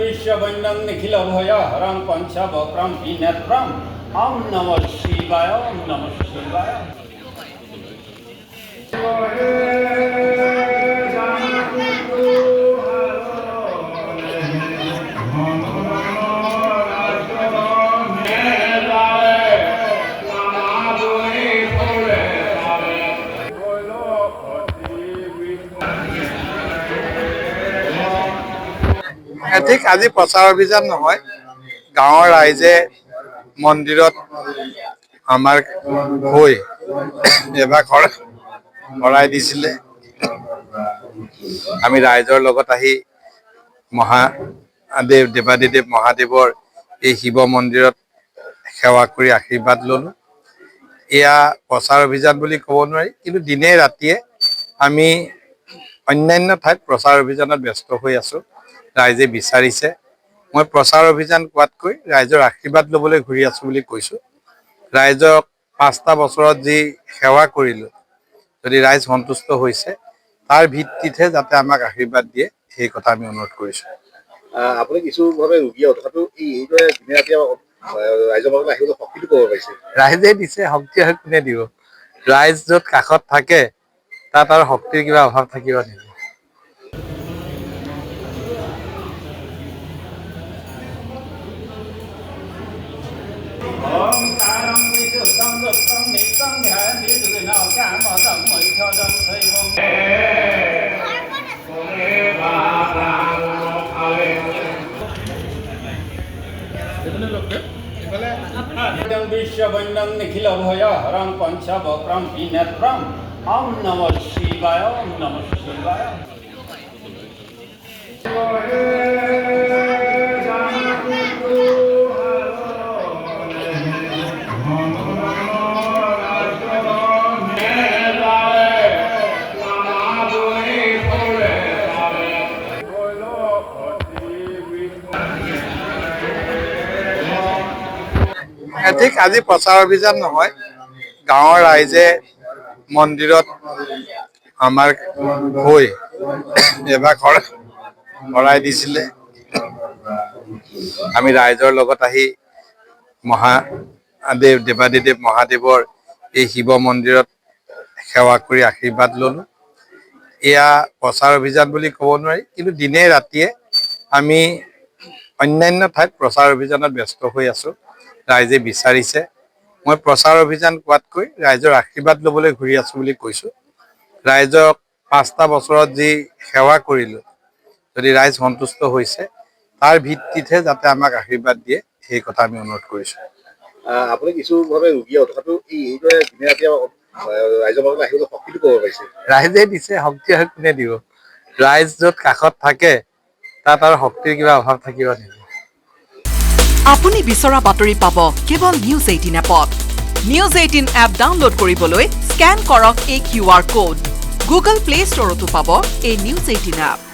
विश्ववन्यं निखिल भय हरं पंचवक्त्रं विनेत्रं ओम नमः शिवाय ओम नमः शिवाय। ঠিক আজি প্ৰচাৰ অভিযান নহয়, গাঁৱৰ ৰাইজে মন্দিৰত আমাৰ হৈ এবাৰ শৰাই দিছিলে। আমি ৰাইজৰ লগত আহি মহাদেৱ দেৱাদিদেৱ মহাদেৱৰ এই শিৱ মন্দিৰত সেৱা কৰি আশীৰ্বাদ ললো। এয়া প্ৰচাৰ অভিযান বুলি ক'ব নোৱাৰি, কিন্তু দিনে ৰাতিয়ে আমি অন্যান্য ঠাইত প্ৰচাৰ অভিযানত ব্যস্ত হৈ আছো। ৰাইজে বিচাৰিছে, মই প্ৰচাৰ অভিযান কোৱাতকৈ ৰাইজৰ আশীৰ্বাদ ল'বলৈ ঘূৰি আছো বুলি কৈছো। ৰাইজক 5টা বছৰত যি সেৱা কৰিলো, যদি ৰাইজ সন্তুষ্ট হৈছে তাৰ ভিত্তিতহে যাতে আমাক আশীৰ্বাদ দিয়ে, সেই কথা আমি অনুৰোধ কৰিছো। আপুনি কিছুভাৱে ৰোগী তথাপিও এইদৰে দিনে ৰাতি ৰাইজৰ মাজত আহিবলৈ শক্তিটো ক'ব পাৰিছে। ৰাইজে দিছে, শক্তি আৰু কোনে দিব? ৰাইজ য'ত কাষত থাকে তাত আৰু শক্তিৰ কিবা অভাৱ থাকিব নেকি? विश्ववन्यं निखिल भय हरं पंचवक्त्रं विनेत्रं ओम नमः शिवाय ओम नमः शिवाय। ঠিক আজি প্ৰচাৰ অভিযান নহয়, গাঁৱৰ ৰাইজে মন্দিৰত আমাৰ হৈ এবাৰ শৰাই দিছিলে। আমি ৰাইজৰ লগত আহি মহাদেৱ দেৱাদিদেৱ মহাদেৱৰ এই শিৱ মন্দিৰত সেৱা কৰি আশীৰ্বাদ ললো। এয়া প্ৰচাৰ অভিযান বুলি ক'ব নোৱাৰি, কিন্তু দিনে ৰাতিয়ে আমি অন্যান্য ঠাইত প্ৰচাৰ অভিযানত ব্যস্ত হৈ আছো। ৰাইজে বিচাৰিছে, মই প্ৰচাৰ অভিযান কোৱাতকৈ ৰাইজৰ আশীৰ্বাদ ল'বলৈ ঘূৰি আছো বুলি কৈছো। ৰাইজক 5টা বছৰত যি সেৱা কৰিলো, যদি ৰাইজ সন্তুষ্ট হৈছে তাৰ ভিত্তিতহে যাতে আমাক আশীৰ্বাদ দিয়ে, সেই কথা আমি অনুৰোধ কৰিছো। আপুনি কিছুভাৱে ৰোগী তথাপিও এইদৰে দিনে ৰাতি ৰাইজৰ মাজত আহিবলৈ শক্তিটো ক'ব পাৰিছে। ৰাইজে দিছে, শক্তি আৰু কোনে দিব? ৰাইজ য'ত কাষত থাকে তাত আৰু শক্তিৰ কিবা অভাৱ থাকিব নেকি? আপুনি বিচৰা বাতৰি পাব কেৱল নিউজ 18 এপত। নিউজ 18 এপ ডাউনলোড কৰিবলৈ স্কেন কৰক এই QR কোড। গুগল প্লে ষ্টৰতো পাব এই নিউজ 18 এপ।